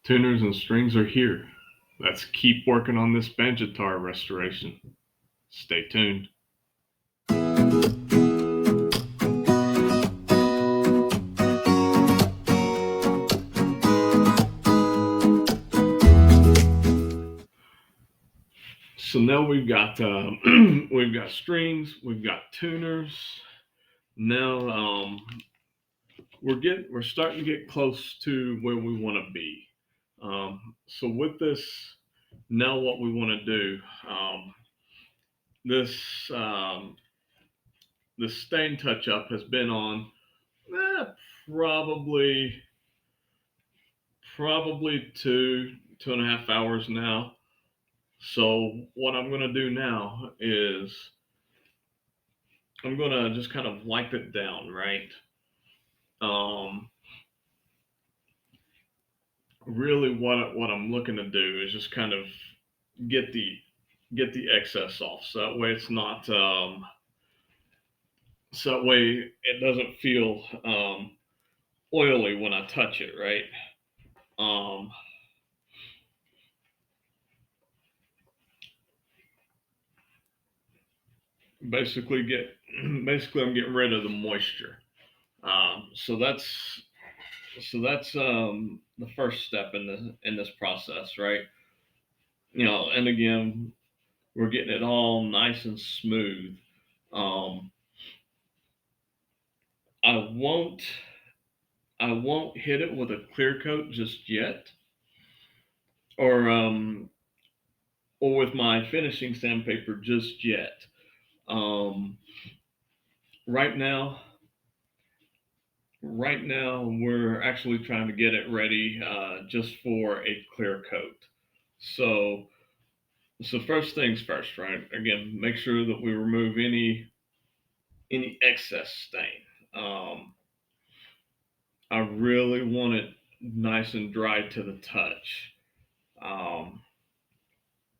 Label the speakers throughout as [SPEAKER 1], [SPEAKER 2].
[SPEAKER 1] Tuners and strings are here. Let's keep working on this Banjitar restoration. Stay tuned. So now we've got we've got strings, we've got tuners. Now we're starting to get close to where we want to be. So with this, now what we want to do, this this stain touch up has been on eh, probably probably 2.5 hours now. So what I'm gonna do now is I'm gonna just kind of wipe it down, right? Um, Really, what I'm looking to do is just kind of get the get the excess off, so that way it's not so that way it doesn't feel oily when I touch it, right? Um, basically get basically I'm getting rid of the moisture. So that's the first step in this process, right? And again, we're getting it all nice and smooth. Um, I won't I won't hit it with a clear coat just yet, or with my finishing sandpaper just yet. Um, right now, right now we're actually trying to get it ready just for a clear coat. So so first things first, right? Again, make sure that we remove any excess stain. Um, I really want it nice and dry to the touch. Um,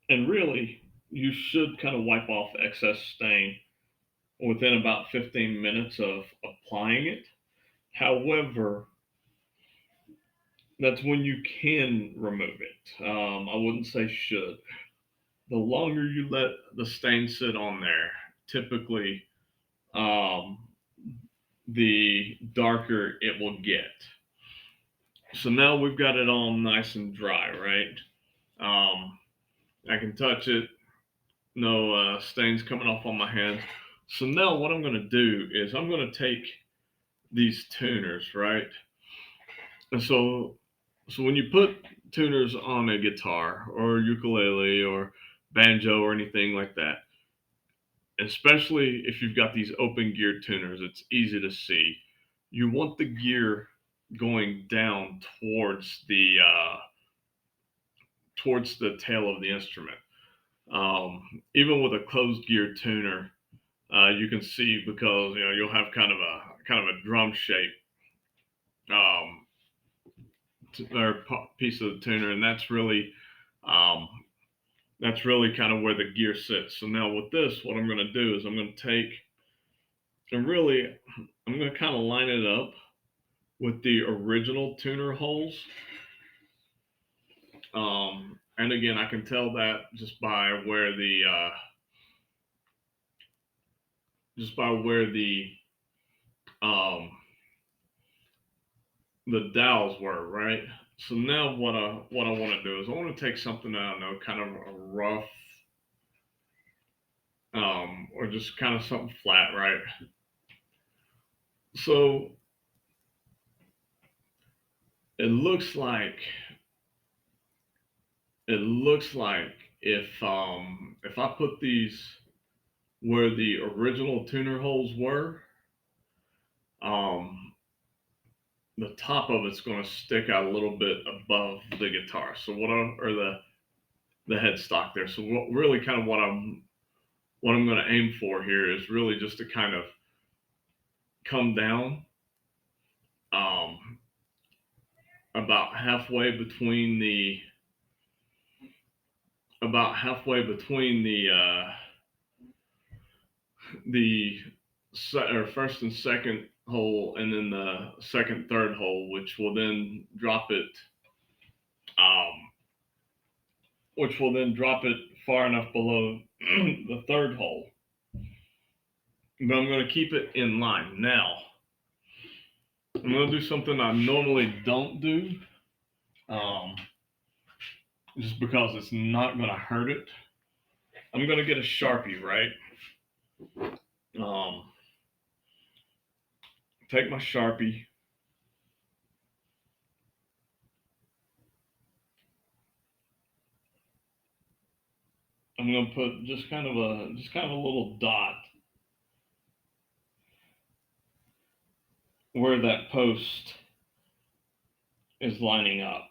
[SPEAKER 1] and really, you should kind of wipe off excess stain within about 15 minutes of applying it. However, that's when you can remove it. I wouldn't say should. The longer you let the stain sit on there, typically, um, the darker it will get. So now we've got it all nice and dry, right? Um, I can touch it, no stains coming off on my hands. So now what I'm going to do is I'm going to take these tuners, right? And so when you put tuners on a guitar or ukulele or banjo or anything like that, especially if you've got these open gear tuners, it's easy to see. You want the gear going down towards the tail of the instrument. Even with a closed gear tuner, you can see because you'll have kind of a drum shape um, or piece of the tuner, and um, that's really kind of where the gear sits. So now with this, what I'm going to do is I'm going to take and really I'm going to kind of line it up with the original tuner holes. And again, I can tell that just by where um, the dowels were, right? So now what I want to do is I want to take something that I know kind of a rough or just kind of something flat, right? So it looks like it looks like if I put these where the original tuner holes were, um, the top of it's going to stick out a little bit above the guitar. So or the headstock there. So really kind of what I'm going to aim for here is really just to kind of come down um, about halfway between the or first and second hole, and then the second third hole, which will then drop it um, which will then drop it far enough below the third hole. But I'm going to keep it in line. Now, I'm going to do something I normally don't do, um, just because it's not going to hurt it. I'm going to get a Sharpie, right? Um, take my Sharpie. I'm going to put just kind of a little dot where that post is lining up.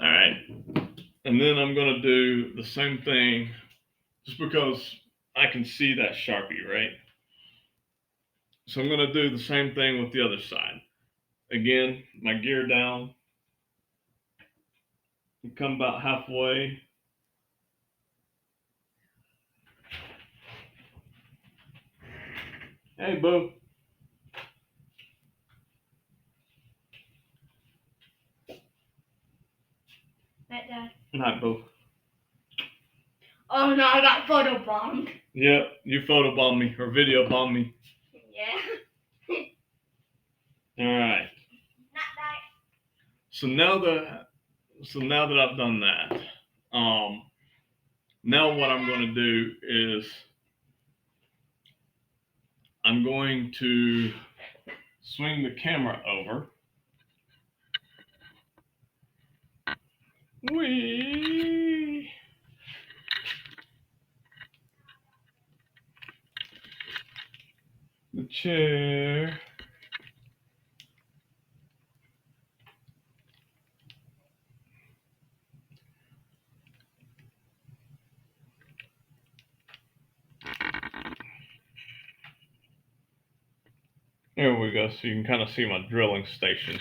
[SPEAKER 1] All right. And then I'm going to do the same thing just because I can see that Sharpie, right? So I'm going to do the same thing with the other side. Again, my gear down, come about halfway. Hey, boo.
[SPEAKER 2] Night, Dad.
[SPEAKER 1] Night, boo.
[SPEAKER 2] Oh no, I got photobombed.
[SPEAKER 1] Yep, you photobombed me or video bombed me.
[SPEAKER 2] Yeah.
[SPEAKER 1] All right.
[SPEAKER 2] Not that.
[SPEAKER 1] So now that I've done that, now what I'm going to do is I'm going to swing the camera over. Whee! The chair. There we go. So you can kind of see my drilling station.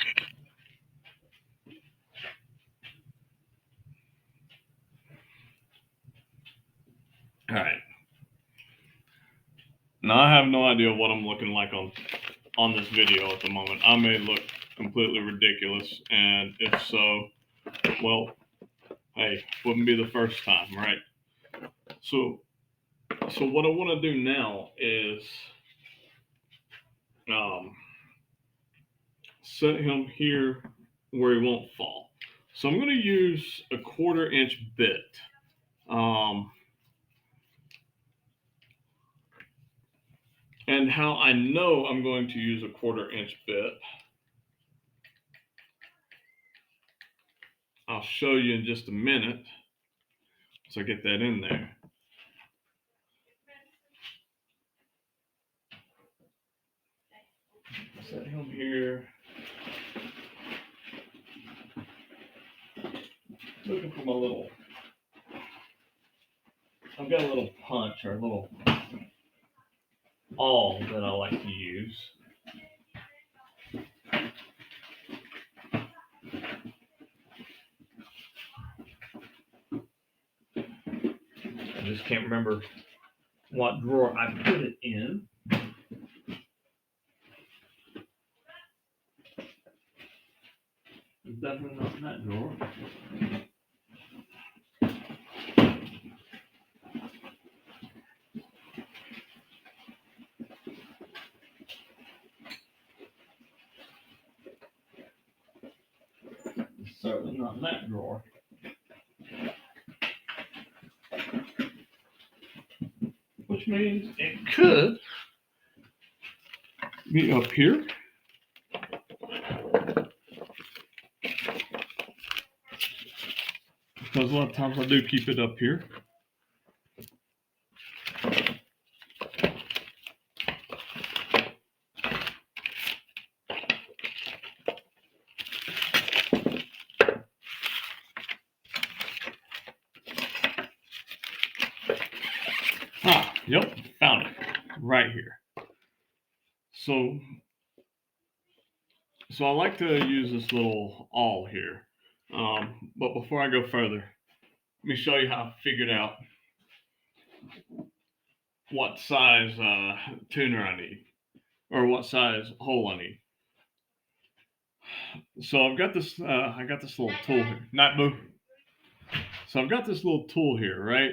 [SPEAKER 1] All right. Now I have no idea what I'm looking like on this video at the moment. I may look completely ridiculous, and if so, well, hey, wouldn't be the first time, right? So what I want to do now is um, set him here where he won't fall. So I'm going to use a 1/4 inch bit. Um, and how I know I'm going to use a 1/4 inch bit, I'll show you in just a minute. So I get that in there. Set him here. Looking for my little. I've got a little punch or a little awl that I like to use. I just can't remember what drawer I put it in. It's definitely not in that drawer. It's certainly not in that drawer. Which means it could be up here. Because a lot of times I do keep it up here. Ah, yep, found it. Right here. So I like to use this little awl here. But before I go further, let me show you how I figured out what size tuner I need, or what size hole I need. So I've got this. I got this little tool here. Not boo. So I've got this little tool here, right?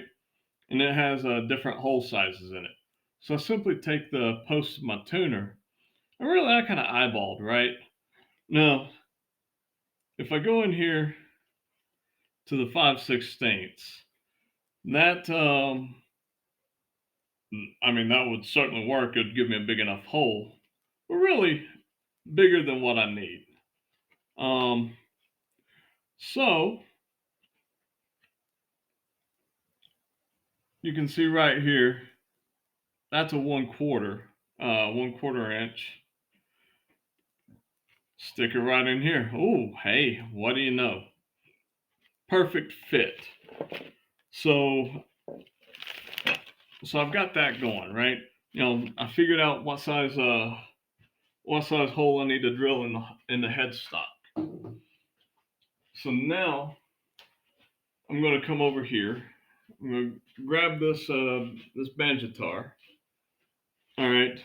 [SPEAKER 1] And it has different hole sizes in it. So I simply take the post of my tuner. And really, I kind of eyeballed, right? Now, if I go in here to the 5/16, that I mean, that would certainly work. It would give me a big enough hole, but really bigger than what I need. Um, so you can see right here, that's a 1/4 inch. Stick it right in here. Oh, hey, what do you know? Perfect fit. So, so I've got that going, right? I figured out what size hole I need to drill in the headstock. So now I'm going to come over here. I'm going to grab this Banjitar. All right.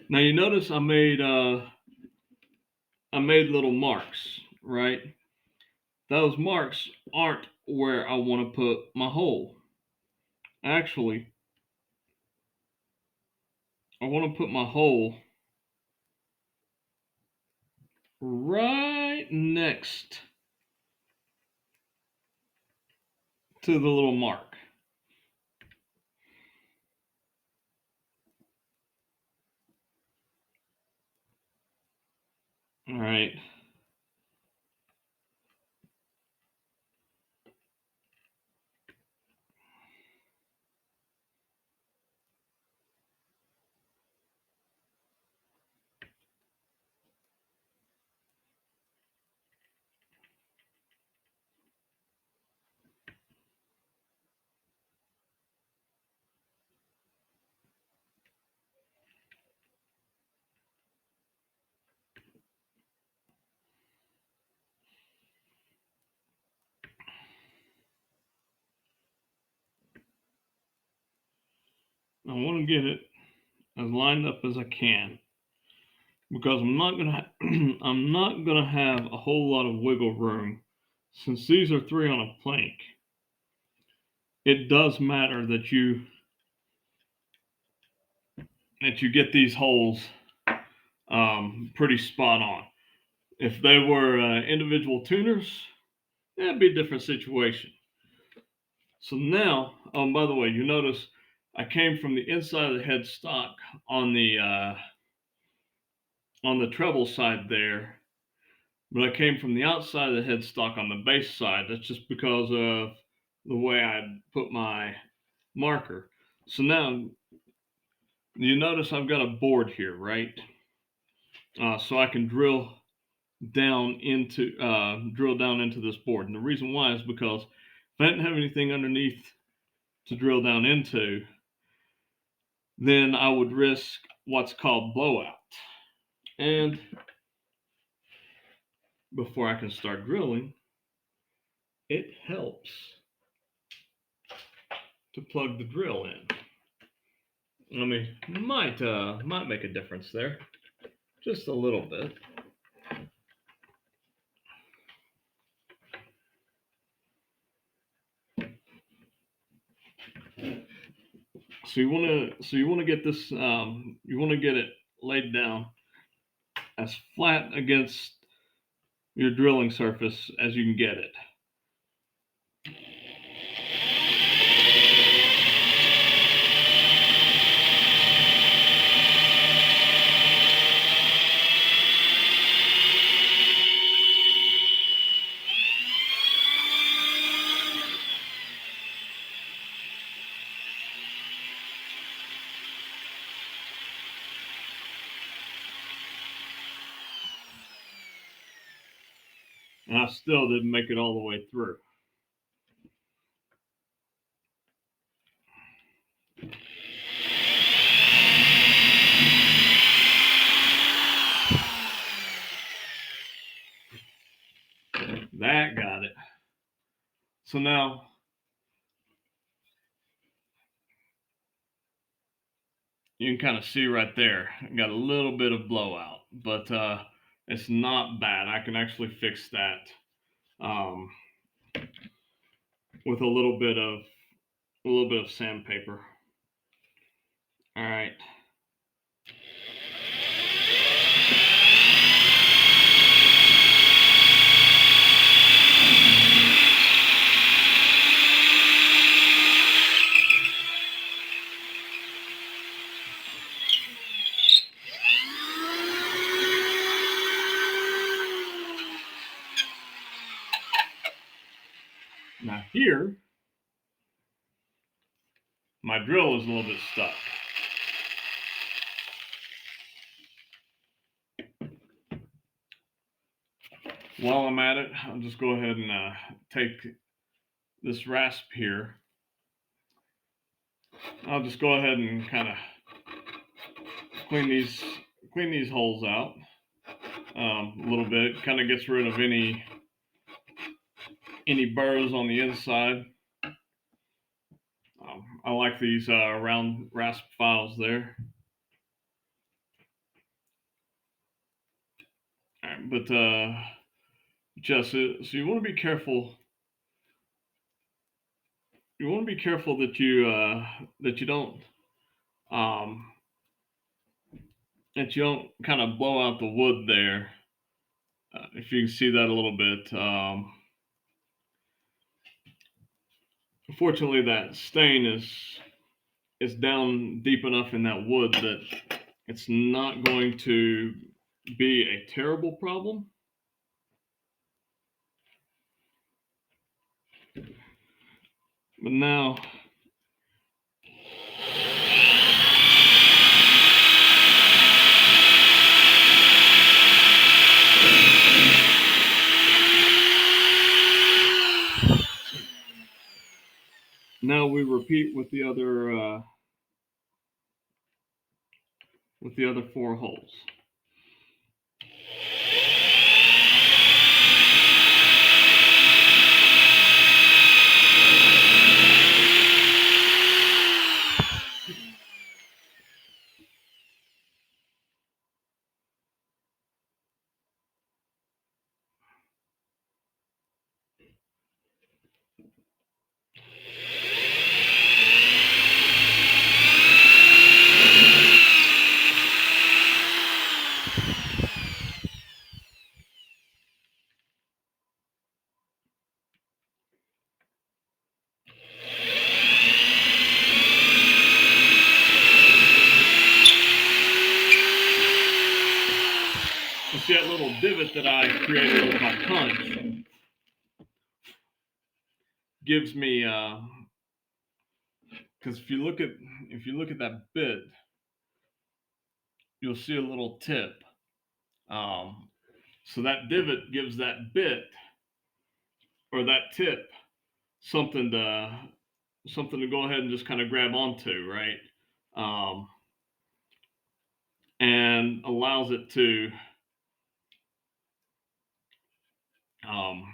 [SPEAKER 1] Now you notice I made little marks, right? Those marks aren't where I want to put my hole. Actually, I want to put my hole right next to the little mark. All right. I want to get it as lined up as I can because I'm not gonna have a whole lot of wiggle room since these are 3 on a plank. It does matter that you get these holes pretty spot on. If they were individual tuners, that'd be a different situation. So now, by the way, you notice I came from the inside of the headstock on the treble side there, but I came from the outside of the headstock on the bass side. That's just because of the way I put my marker. So now you notice I've got a board here, right? So I can drill down into this board. And the reason why is because if I didn't have anything underneath to drill down into, then I would risk what's called blowout. And before I can start drilling, it helps to plug the drill in. I mean, might make a difference there, just a little bit. You want to get this you want to get it laid down as flat against your drilling surface as you can get it. And I still didn't make it all the way through. That got it. So now you can kind of see right there, got a little bit of blowout, but It's not bad. I can actually fix that um, with a little bit of sandpaper. All right. Now here, my drill is a little bit stuck. While I'm at it, I'll just go ahead and take this rasp here. I'll just go ahead and kind of clean these clean these holes out a little bit. Kind of gets rid of any burrs on the inside. I like these round rasp files there. All right, but just so you want to be careful. You want to be careful that um, you don't kind of blow out the wood there. If you can see that a little bit. Fortunately, that stain is down deep enough in that wood that it's not going to be a terrible problem. But now we repeat with the other four holes. You see that little divot that I created with my punch gives me because if you look at that bit, you'll see a little tip. Um, so that divot gives that bit or that tip something to go ahead and just kind of grab onto, right? Um, and allows it to um,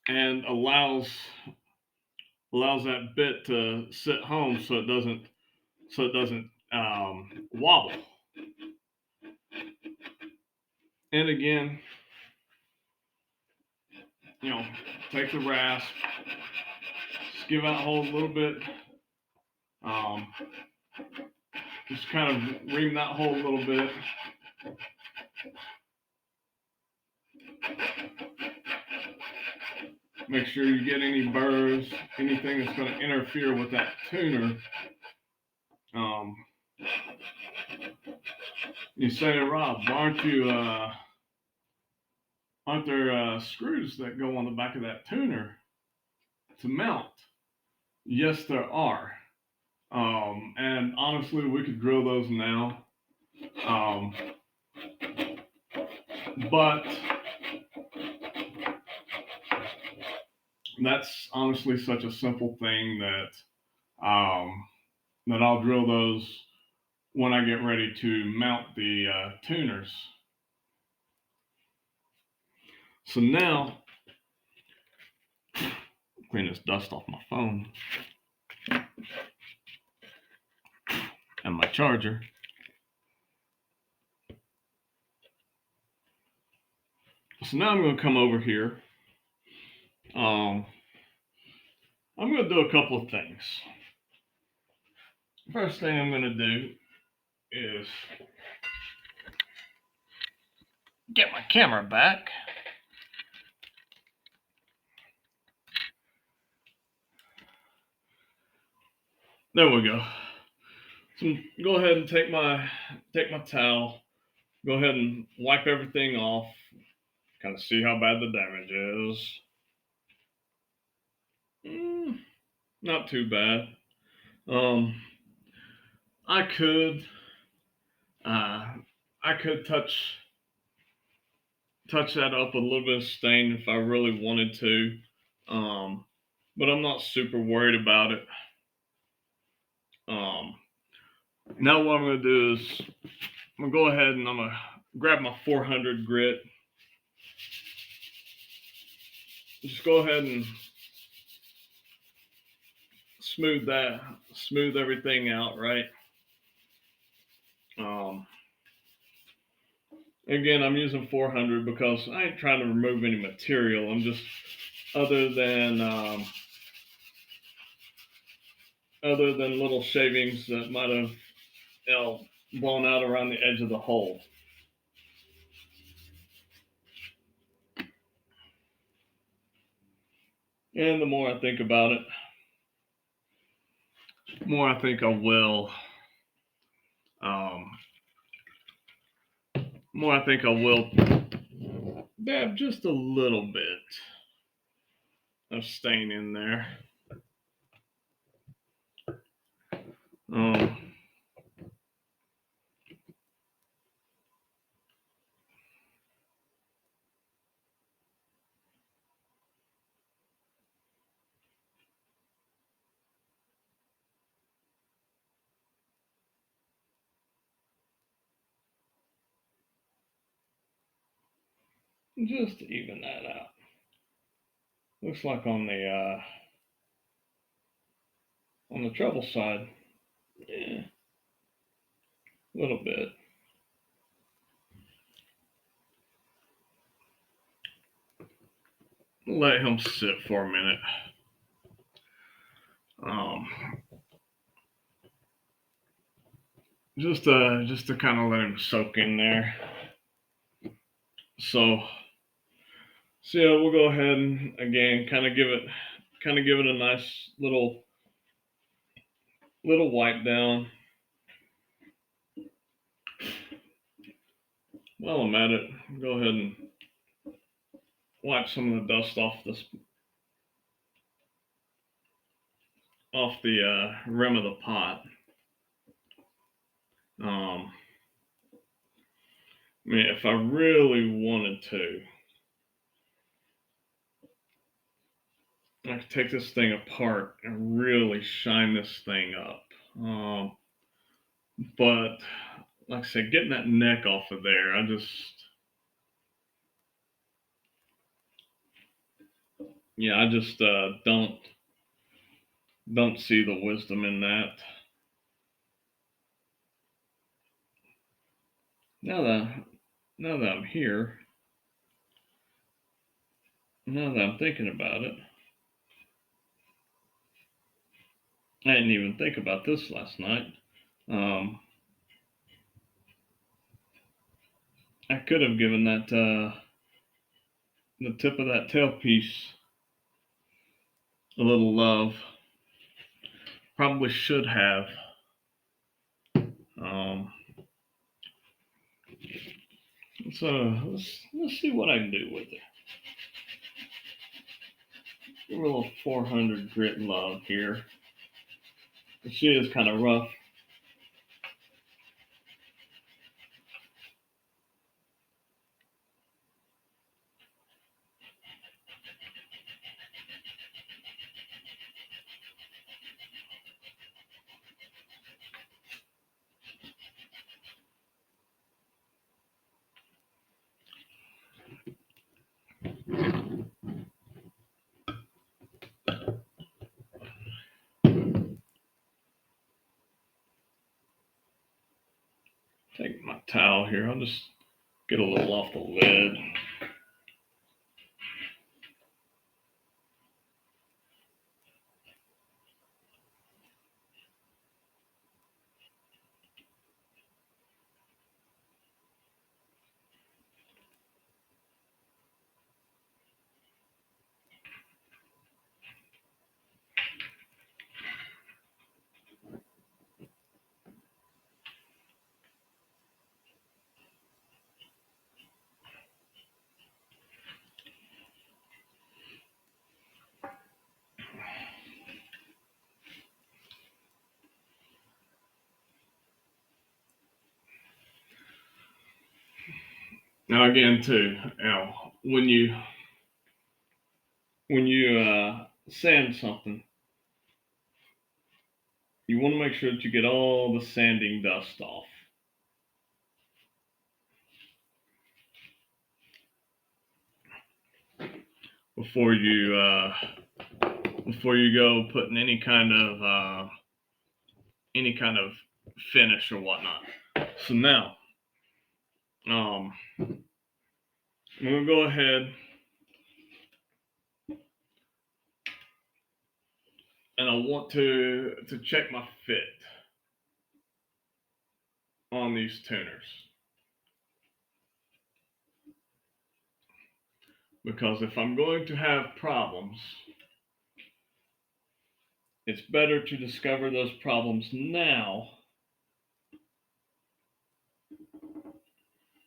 [SPEAKER 1] and allows that bit to sit home so it doesn't wobble. And again, you know, take the rasp, just give out holes a little bit. Um, just kind of ream that hole a little bit. Make sure you get any burrs, anything that's going to interfere with that tuner. Um, you say, Rob, aren't there screws that go on the back of that tuner to mount? Yes, there are. And honestly, we could drill those now. Um, but that's honestly such a simple thing that I'll drill those when I get ready to mount the tuners. So now, clean this dust off my phone and my charger. So now I'm going to come over here. Um, I'm going to do a couple of things. First thing I'm going to do is get my camera back. There we go. So go ahead and take my towel. Go ahead and wipe everything off. Kind of see how bad the damage is. Not too bad. Um, I could uh, I could touch that up a little bit of stain if I really wanted to, but I'm not super worried about it. Um, Now what I'm gonna do is I'm gonna go ahead and I'm gonna grab my 400 grit. Just go ahead and smooth everything out, right? Um, Again, I'm using 400 because I ain't trying to remove any material. I'm just other than other than little shavings that might have blown out around the edge of the hole. And the more I think about it, the more I think I will. Um, More I think I will dab just a little bit of stain in there. Um, just to even that out. Looks like on the treble side, yeah, a little bit. Let him sit for a minute. Um, just to kind of let him soak in there. So yeah, we'll go ahead and again kind of give it a nice little wipe down. While I'm at it, go ahead and wipe some of the dust off the rim of the pot. I mean, if I really wanted to, I could take this thing apart and really shine this thing up. But like I said, getting that neck off of there, I just don't see the wisdom in that. Now that now that I'm here, now that I'm thinking about it, I didn't even think about this last night. Um, I could have given that the tip of that tailpiece a little love. Probably should have. Um, so let's see what I can do with it. Give her a little 400 grit love here. She is kind of rough. Take my towel here. I'll just get a little off the lid. Now again, too, when you sand something, you want to make sure that you get all the sanding dust off before you go putting any kind of finish or whatnot. So now, um, I'm gonna go ahead and I want to check my fit on these tuners, because if I'm going to have problems, it's better to discover those problems now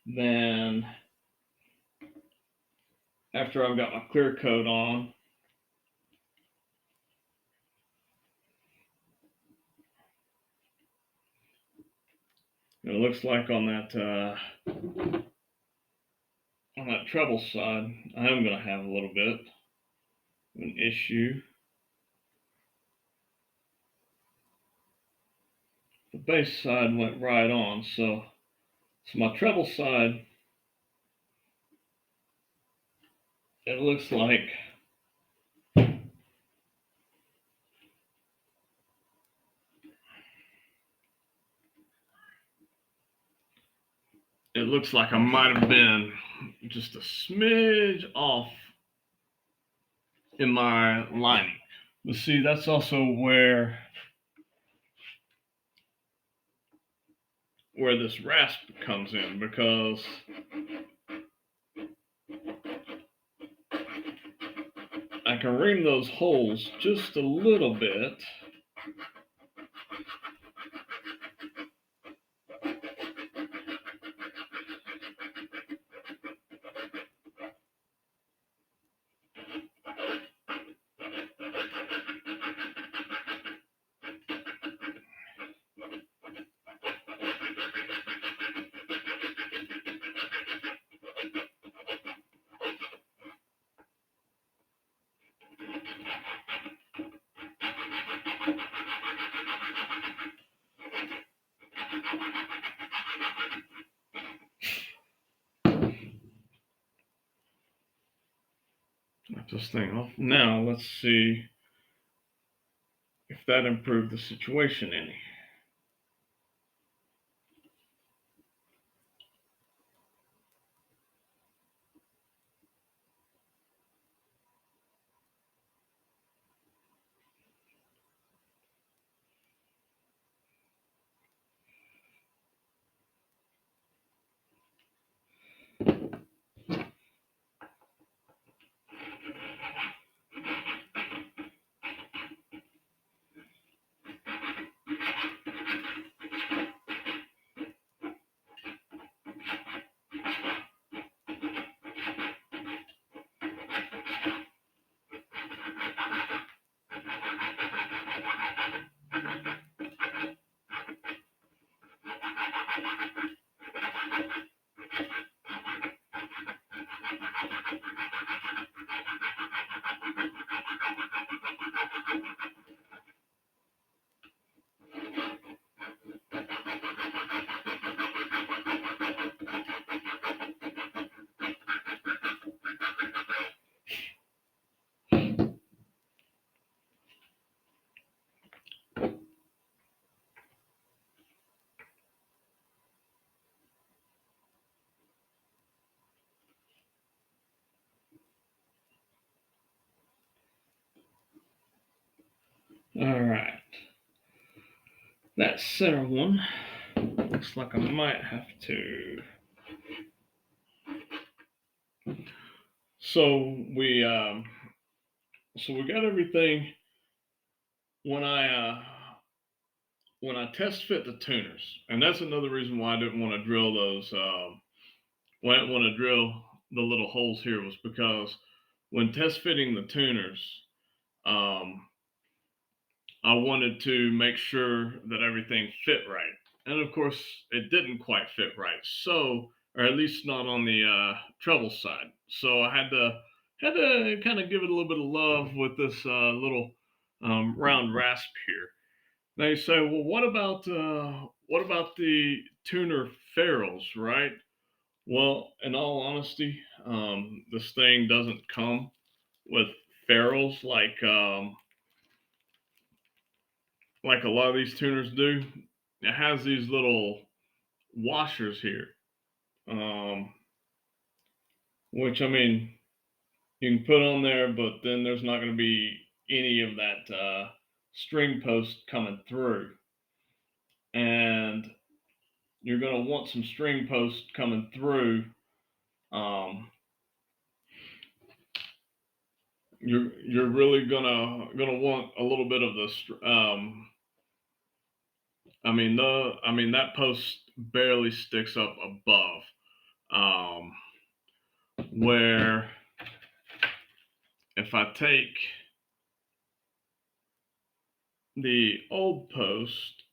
[SPEAKER 1] than after I've got my clear coat on. It looks like on that treble side, I am going to have a little bit of an issue. The bass side went right on, so my treble side, it looks like I might have been just a smidge off in my lining. But see, that's also where this rasp comes in, because I can ream those holes just a little bit. Knock this thing off. Now let's see if that improved the situation any. All right, that center one looks like I might have to. So we got everything when I test fit the tuners, and that's another reason why I didn't want to drill those. Why I didn't want to drill the little holes here was because when test fitting the tuners, um, I wanted to make sure that everything fit right, and of course, it didn't quite fit right. So or at least not on the treble side. So I had to kind of give it a little bit of love with this little round rasp here. Now you say, well, what about the tuner ferrules, right? Well, in all honesty, this thing doesn't come with ferrules like a lot of these tuners do. It has these little washers here, um, which I mean you can put on there, but then there's not going to be any of that string post coming through, and you're going to want some string post coming through. Um, you're really gonna want a little bit of this. I mean that post barely sticks up above. Um, where if I take the old post,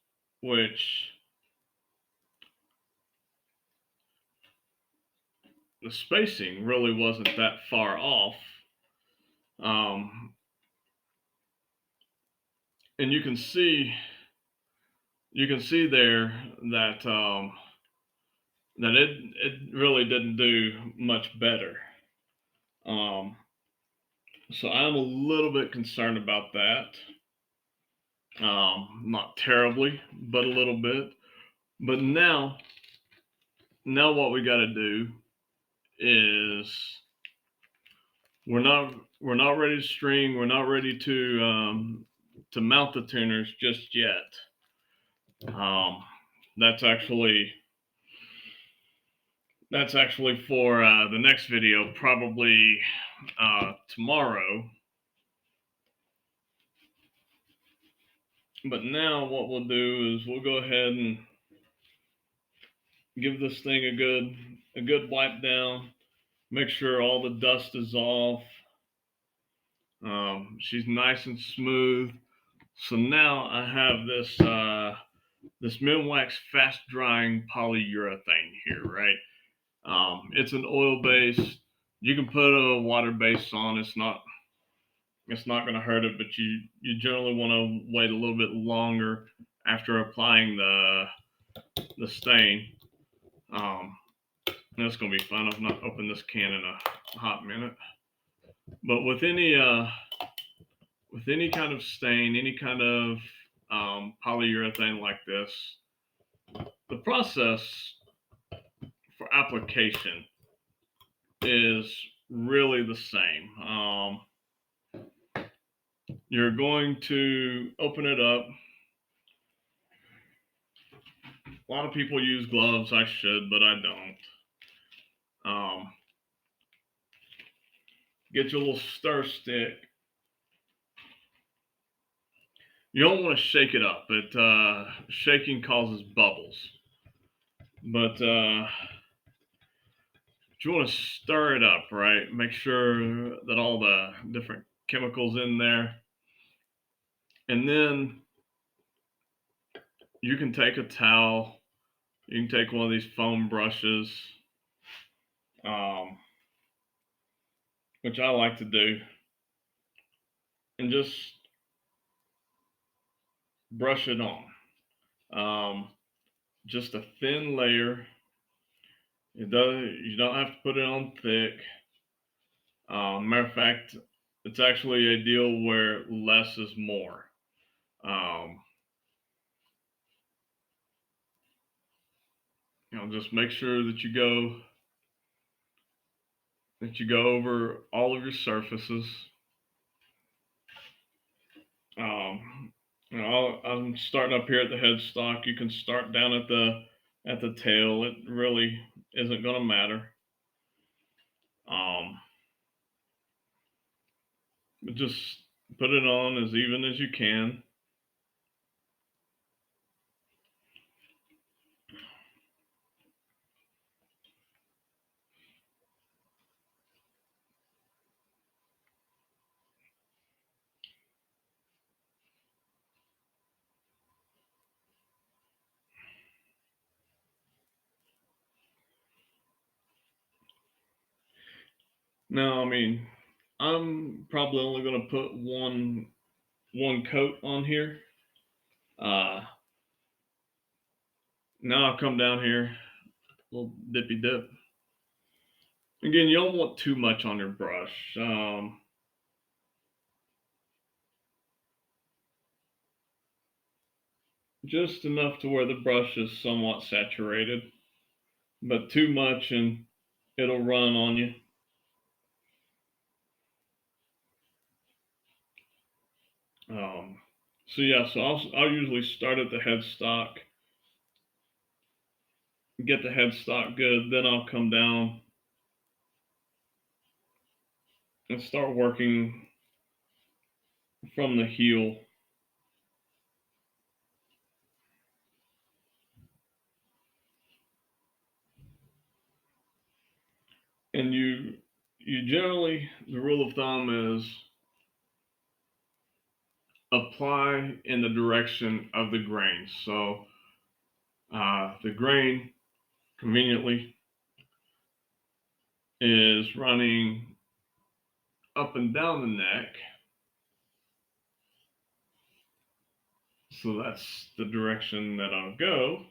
[SPEAKER 1] which the spacing really wasn't that far off, um, and you can see there that that it really didn't do much better. Um, so I'm a little bit concerned about that. Not terribly, but a little bit. But now what we got to do is we're not ready to string. We're not ready to mount the tuners just yet. Um, that's actually that's actually for the next video, probably tomorrow. But now what we'll do is we'll go ahead and give this thing a good wipe down. Make sure all the dust is off. She's nice and smooth. So now I have this Minwax fast drying polyurethane here, right? It's an oil base. You can put a water base on. It's not going to hurt it, but you generally want to wait a little bit longer after applying the stain. Um, that's going to be fun. I've not opened this can in a hot minute. But with any kind of stain, any kind of polyurethane like this, the process for application is really the same. You're going to open it up. A lot of people use gloves. I should, but I don't. Get your little stir stick. You don't want to shake it up. Shaking causes bubbles. But you want to stir it up, right? Make sure that all the different chemicals in there, and then you can take a towel. You can take one of these foam brushes, um, which I like to do, and just brush it on. Um, just a thin layer. You don't have to put it on thick. Matter of fact, it's actually a deal where less is more. Um, just make sure that you go over all of your surfaces. Um, I'm starting up here at the headstock. You can start down at the tail. It really isn't going to matter. Um, but just put it on as even as you can. Now, I mean, I'm probably only gonna put one coat on here. Uh, Now I'll come down here, little dippy dip. Again, you don't want too much on your brush. Just enough to where the brush is somewhat saturated, but too much and it'll run on you. Um, so yeah, so I'll usually start at the headstock, get the headstock good, then I'll come down and start working from the heel. And you generally, the rule of thumb is apply in the direction of the grain. So the grain conveniently is running up and down the neck. So that's the direction that I'll go.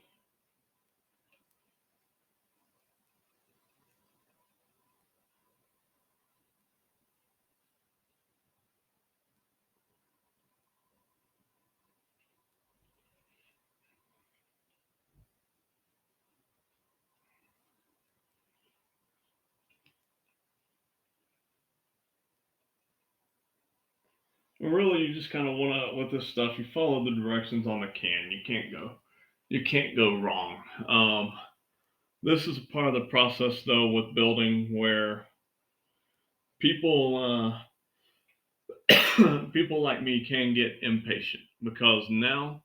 [SPEAKER 1] And really, you just kind of want to, with this stuff, you follow the directions on the can. You can't go wrong. This is a part of the process, though, with building where people, people like me can get impatient because now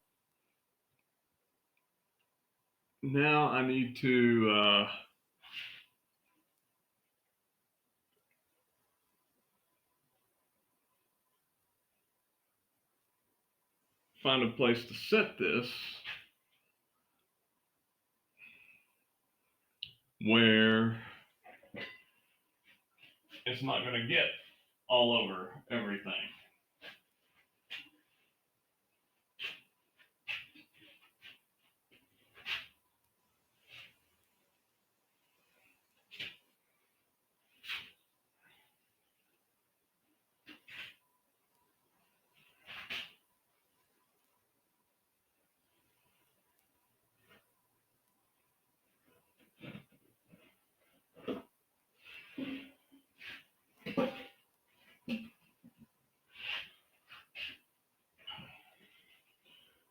[SPEAKER 1] I need to find a place to set this where it's not going to get all over everything.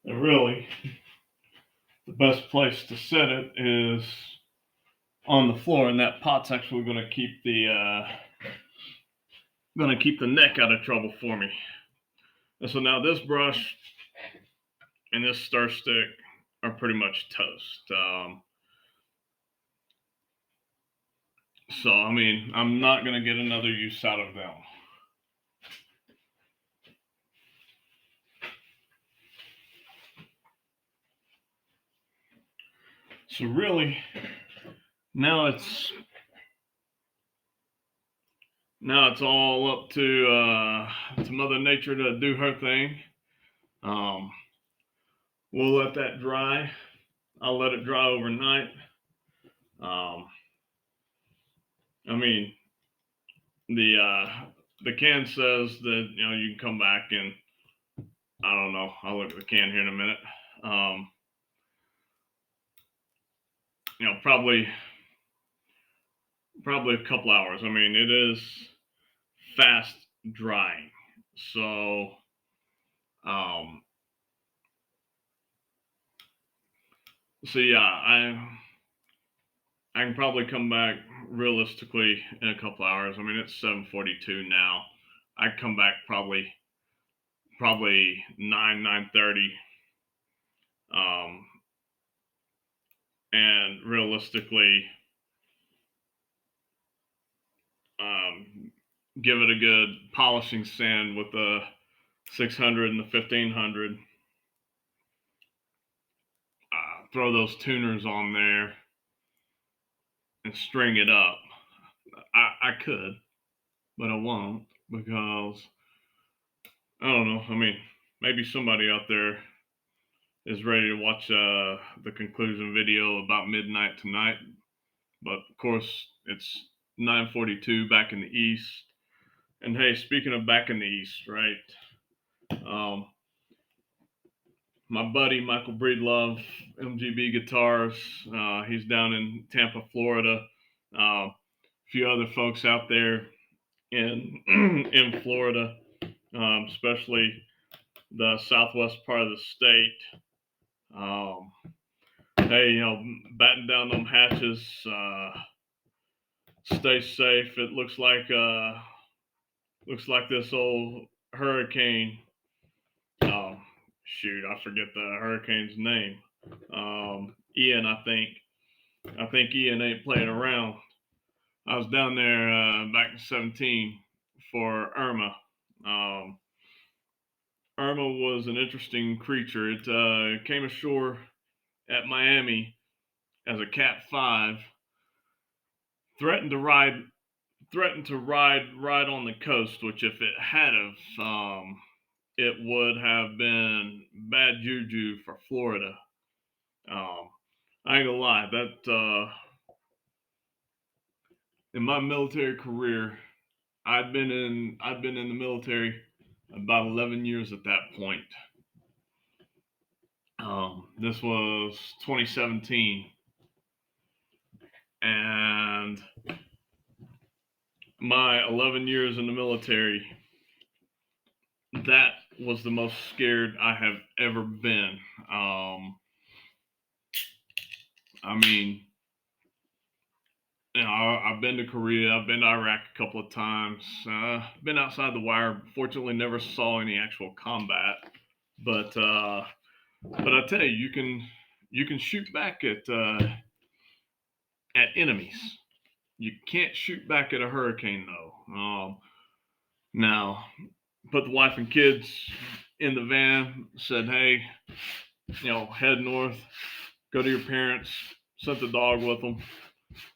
[SPEAKER 1] And really, the best place to set it is on the floor, and that pot's actually going to keep the neck out of trouble for me. And so now this brush and this stir stick are pretty much toast. So I mean, I'm not going to get another use out of them. So really, now it's now it's all up to Mother Nature to do her thing. Um, we'll let that dry. I'll let it dry overnight. Um, I mean, the can says that you can come back and I don't know. I'll look at the can here in a minute. Um, probably a couple hours. I mean, it is fast drying, so um, yeah, I can probably come back realistically in a couple hours. I mean, it's 7:42 now. I'd come back probably 9:30. Um, and realistically, um, give it a good polishing sand with the 600 and the 1500. Throw those tuners on there and string it up. I could. but I won't because I don't know. I mean, maybe somebody out there is ready to watch the conclusion video about midnight tonight. But of course, it's 9:42 back in the east. And hey, speaking of back in the east, right? Um, my buddy Michael Breedlove, MGB Guitars, he's down in Tampa, Florida. A few other folks out there in in Florida, especially the southwest part of the state. Um, hey, batten down them hatches. Stay safe. It looks like this old hurricane. Um, shoot, I forget the hurricane's name. Ian, I think. I think Ian ain't playing around. I was down there back in 17 for Irma. Um, Irma was an interesting creature. It came ashore at Miami as a Cat 5, threatened to ride right on the coast, which if it had have, it would have been bad juju for Florida. Um, I ain't gonna lie, that in my military career, I'd been in the military about 11 years at that point. This was 2017, and my 11 years in the military, that was the most scared I have ever been. I mean, I've been to Korea, I've been to Iraq a couple of times, been outside the wire. Fortunately, never saw any actual combat, but I tell you, you can shoot back at enemies. You can't shoot back at a hurricane though. Now, put the wife and kids in the van. Said, hey, head north, go to your parents. Sent the dog with them.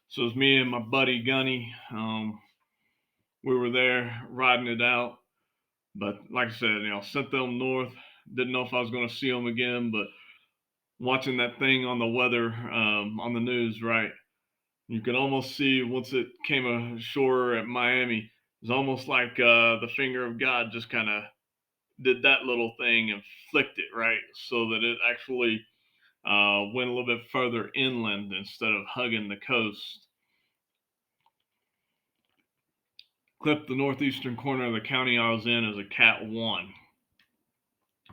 [SPEAKER 1] So it was me and my buddy Gunny. We were there riding it out. But like I said, sent them north. Didn't know if I was going to see them again, but watching that thing on the weather on the news, right? You could almost see once it came ashore at Miami, it was almost like the finger of God just kind of did that little thing and flicked it, right? So that it actually went a little bit further inland instead of hugging the coast. Clipped the northeastern corner of the county I was in as a Cat 1.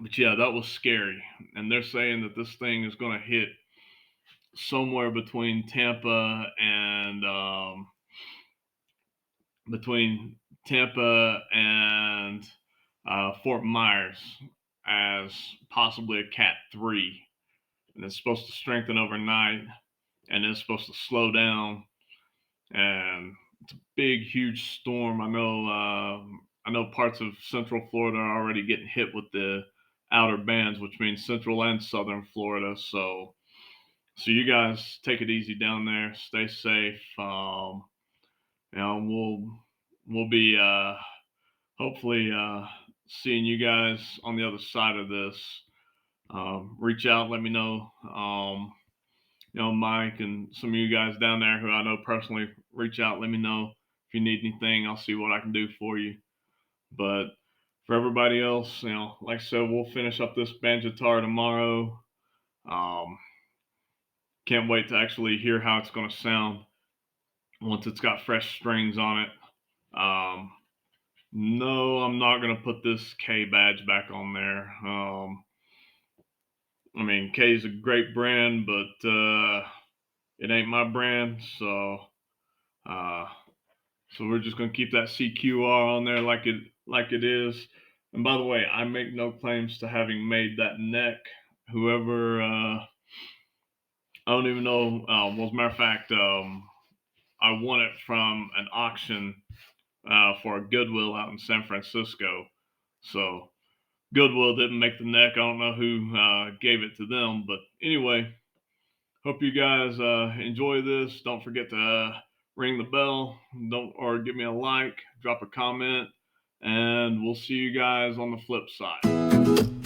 [SPEAKER 1] But yeah, that was scary. And they're saying that this thing is going to hit somewhere between Tampa and Fort Myers as possibly a Cat 3. And it's supposed to strengthen overnight and it's supposed to slow down. And it's a big, huge storm. I know parts of Central Florida are already getting hit with the outer bands, which means Central and Southern Florida. So you guys take it easy down there. Stay safe. We'll be hopefully seeing you guys on the other side of this. Reach out, let me know. Mike and some of you guys down there who I know personally, reach out, let me know if you need anything. I'll see what I can do for you. But for everybody else, like I said, we'll finish up this Banjitar tomorrow. Um, can't wait to actually hear how it's going to sound once it's got fresh strings on it. Um, no, I'm not going to put this K badge back on there. I mean, K is a great brand, but it ain't my brand. Uh, so we're just gonna keep that CQR on there like it is. And by the way, I make no claims to having made that neck. Whoever I don't even know. Well, as a matter of fact, I won it from an auction for a Goodwill out in San Francisco. So Goodwill didn't make the neck. I don't know who gave it to them, but anyway, hope you guys enjoy this. Don't forget to ring the bell, don't or give me a like, drop a comment, and we'll see you guys on the flip side.